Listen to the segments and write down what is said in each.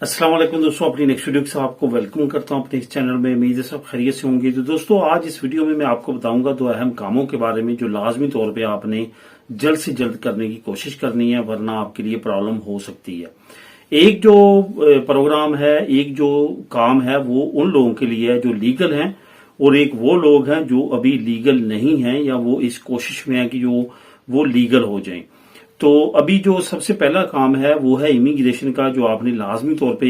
अस्सलाम वालेकुम दोस्तों, अपनी नेक्स्ट वीडियो के साथ आपको वेलकम करता हूं अपने इस चैनल में। उम्मीद है सब खैरियत से होंगे। तो दोस्तों, आज इस वीडियो में मैं आपको बताऊंगा दो अहम कामों के बारे में जो लाजमी तौर पे आपने जल्द से जल्द करने की कोशिश करनी है, वरना आपके लिए प्रॉब्लम हो सकती है। एक जो प्रोग्राम है, एक जो काम है, वो उन लोगों के लिए है जो लीगल हैं, और एक वो लोग हैं जो अभी लीगल नहीं हैं या वो इस कोशिश में है कि जो वो लीगल हो जाएं। तो अभी जो सबसे पहला काम है वो है इमिग्रेशन का, जो आपने लाजमी तौर पे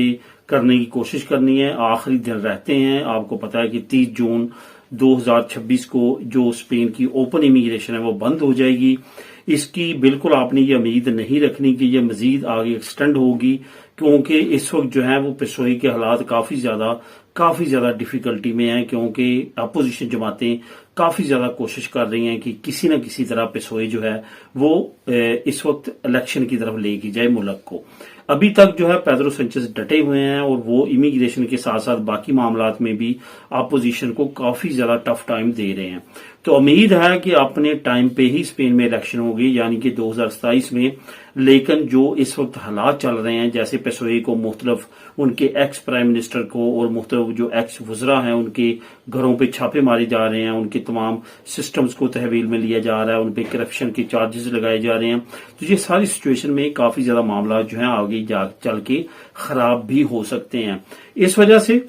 करने की कोशिश करनी है। आखिरी दिन रहते हैं, आपको पता है कि 30 जून 2026 को जो स्पेन की ओपन इमिग्रेशन है वो बंद हो जाएगी। इसकी बिल्कुल आपने ये उम्मीद नहीं रखनी कि ये मजीद आगे एक्सटेंड होगी, क्योंकि इस वक्त जो है वो पेशोई के हालात काफी ज्यादा डिफिकल्टी में है, क्योंकि अपोजिशन जमातें काफी ज्यादा कोशिश कर रही हैं कि किसी न किसी तरह पेशोई जो है वो इस वक्त इलेक्शन की तरफ लेके जाए मुल्क को। अभी तक जो है पेड्रो सेंचेज डटे हुए हैं, और वो इमिग्रेशन के साथ साथ बाकी मामलात में भी अपोजिशन को काफी ज्यादा टफ टाइम दे रहे हैं। तो उम्मीद है कि अपने टाइम पे ही स्पेन में इलेक्शन होगी, यानी कि 2027 में। लेकिन जो इस वक्त हालात चल रहे हैं, जैसे पेशोई को मुख्तलिफ उनके एक्स प्राइम मिनिस्टर को और मुख्तलिफ जो एक्स वज़रा हैं उनके घरों पे छापे मारे जा रहे हैं, उनके तमाम सिस्टम्स को तहवील में लिया जा रहा है, उन पे करप्शन के चार्जेस लगाए जा रहे हैं। तो ये सारी सिचुएशन में काफी ज्यादा मामला जो है आगे चल के खराब भी हो सकते हैं। इस वजह से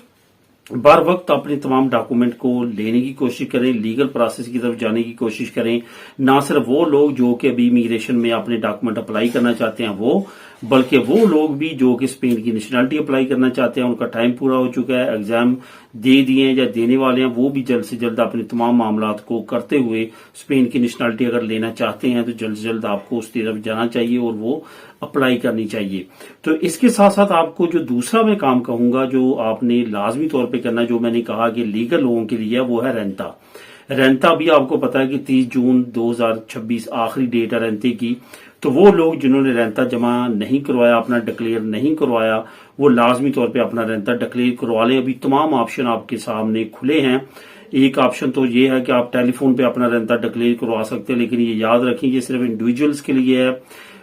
बार वक्त अपने तमाम डॉक्यूमेंट को लेने की कोशिश करें, लीगल प्रोसेस की तरफ जाने की कोशिश करें। ना सिर्फ वो लोग जो कि अभी इमिग्रेशन में अपने डॉक्यूमेंट अप्लाई करना चाहते हैं वो, बल्कि वो लोग भी जो कि स्पेन की नेशनलिटी अप्लाई करना चाहते हैं, उनका टाइम पूरा हो चुका है, एग्जाम दे दिए हैं या देने वाले हैं, वो भी जल्द से जल्द अपने तमाम मामलात को करते हुए स्पेन की नेशनलिटी अगर लेना चाहते हैं तो जल्द से जल्द आपको उस तरफ जाना चाहिए और वो अप्लाई करनी चाहिए। तो इसके साथ साथ आपको जो दूसरा मैं काम कहूंगा जो आपने लाजमी तौर पे करना, जो मैंने कहा कि लीगल लोगों के लिए, वो है रेंटा। रेंटा भी आपको पता है कि 30 जून 2026 आखिरी डेट है रेंटे की। तो वो लोग जिन्होंने रेंटा जमा नहीं करवाया, अपना डिक्लेयर नहीं करवाया, वो लाजमी तौर पे अपना रेंटा डिक्लेयर करवा लें। अभी तमाम ऑप्शन आपके सामने खुले हैं। एक ऑप्शन तो ये है कि आप टेलीफोन पे अपना रेंटा डिक्लेयर करवा सकते हैं, लेकिन ये याद रखें ये सिर्फ इंडिविजुअल्स के लिए है,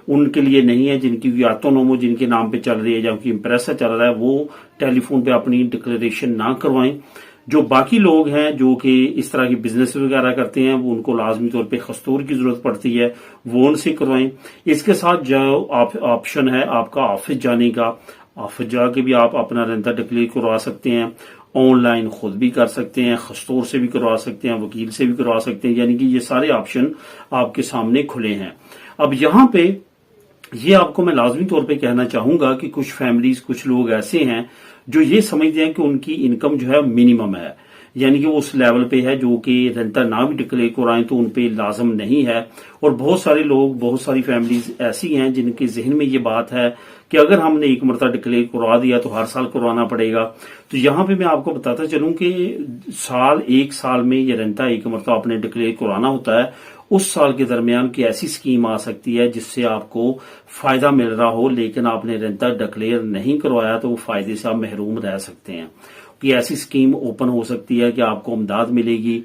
उनके लिए नहीं है जिनकी ऑटोनोमो जिनके नाम पे चल रही है या उनकी इम्प्रेसा चल रहा है, वो टेलीफोन पे अपनी डिक्लेरेशन ना करवाएं। जो बाकी लोग हैं जो कि इस तरह की बिजनेस वगैरह करते हैं, वो उनको लाजमी तौर पे खस्तूर की जरूरत पड़ती है, वो उनसे करवाएं। इसके साथ जो ऑप्शन है आपका ऑफिस जाने का, ऑफिस जाके भी आप अपना रेंटा डिक्लेयर करवा सकते हैं। ऑनलाइन खुद भी कर सकते हैं, खस्तूर से भी करवा सकते हैं, वकील से भी करवा सकते हैं, यानी कि ये सारे ऑप्शन आपके सामने खुले हैं। अब यहाँ पे ये आपको मैं लाजमी तौर पे कहना चाहूंगा कि कुछ फैमिलीज, कुछ लोग ऐसे हैं जो ये समझते हैं कि उनकी इनकम जो है मिनिमम है, यानी कि वो उस लेवल पे है जो कि रेंटा ना भी डिक्लेयर कराएं तो उन पे लाजम नहीं है। और बहुत सारे लोग, बहुत सारी फैमिलीज ऐसी हैं जिनके जहन में ये बात है कि अगर हमने एक मरतबा डिक्लेयर करवा दिया तो हर साल करवाना पड़ेगा। तो यहाँ पे मैं आपको बताता चलूं कि एक साल में ये रेंटा एक मरतबा आपने डिक्लेयर करवाना होता है। उस साल के दरमियान की ऐसी स्कीम आ सकती है जिससे आपको फायदा मिल रहा हो, लेकिन आपने रेंटा डिक्लेयर नहीं करवाया तो वो फायदे से आप महरूम रह सकते हैं। कि ऐसी स्कीम ओपन हो सकती है कि आपको इमदाद मिलेगी,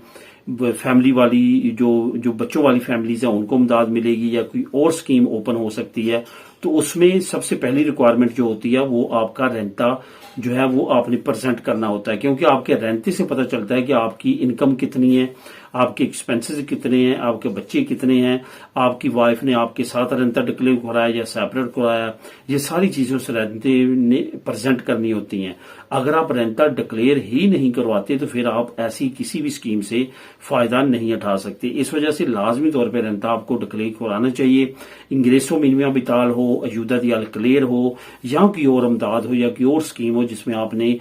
फैमिली वाली जो बच्चों वाली फैमिलीज हैं उनको इमदाद मिलेगी, या कोई और स्कीम ओपन हो सकती है। तो उसमें सबसे पहली रिक्वायरमेंट जो होती है वो आपका रेंटा जो है वो आपने प्रेजेंट करना होता है, क्योंकि आपके रेंटे से पता चलता है कि आपकी इनकम कितनी है, आपके एक्सपेंसेस कितने हैं, आपके बच्चे कितने हैं, आपकी वाइफ ने आपके साथ रेंटा डिक्लेयर कराया या सेपरेट कराया, ये सारी चीजें उस रेंटे ने प्रेजेंट करनी होती हैं। अगर आप रेंटा डिक्लेयर ही नहीं करवाते तो फिर आप ऐसी किसी भी स्कीम से फायदा नहीं उठा सकते। इस वजह से लाजमी तौर पर रेंटा आपको डिक्लेयर कराना चाहिए। इंग्रेसो मिनिमम विटाल हो, अयूदा दी अलक्लेयर हो, या कोई और अमदाद हो, या कोई और स्कीम हो जिसमें आपने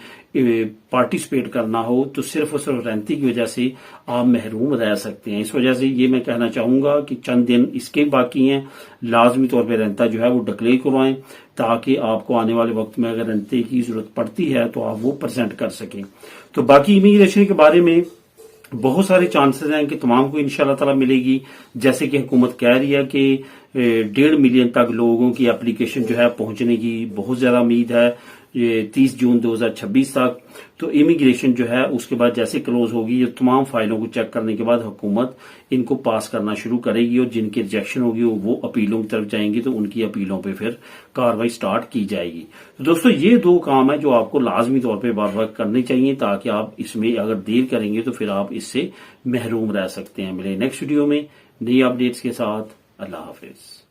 पार्टिसिपेट करना हो, तो सिर्फ और सिर्फ रेंटे की वजह से आप महरूम रह सकते हैं। इस वजह से ये मैं कहना चाहूंगा कि चंद दिन इसके बाकी हैं, लाजमी तौर पर रेंटा जो है वो डिक्लेयर करवाएं, ताकि आपको आने वाले वक्त में अगर रेंटे की जरूरत पड़ती है तो आप वो प्रेजेंट कर सकें। तो बाकी इमिग्रेशन के बारे में बहुत सारे चांसेस हैं कि तमाम को इंशाल्लाह ताला मिलेगी। जैसे कि हुकूमत कह रही है कि 1.5 मिलियन तक लोगों की एप्लीकेशन जो है पहुंचने की बहुत ज्यादा उम्मीद है। یہ 30 جون 2026 تک. تو امیگریشن جو ہے اس کے بعد جیسے کلوز ہوگی، یہ تمام فائلوں کو چیک کرنے کے بعد حکومت ان کو پاس کرنا شروع کرے گی، اور جن کی ریجیکشن ہوگی وہ اپیلوں کی طرف جائیں گی، تو ان کی اپیلوں پہ پھر کاروائی سٹارٹ کی جائے گی. تو دوستو یہ 2 کام ہیں جو آپ کو لازمی طور پہ بار بار کرنے چاہیے، تاکہ آپ اس میں اگر دیر کریں گے تو پھر آپ اس سے محروم رہ سکتے ہیں. ملے نیکسٹ ویڈیو میں نئی اپڈیٹس کے ساتھ. اللہ حافظ.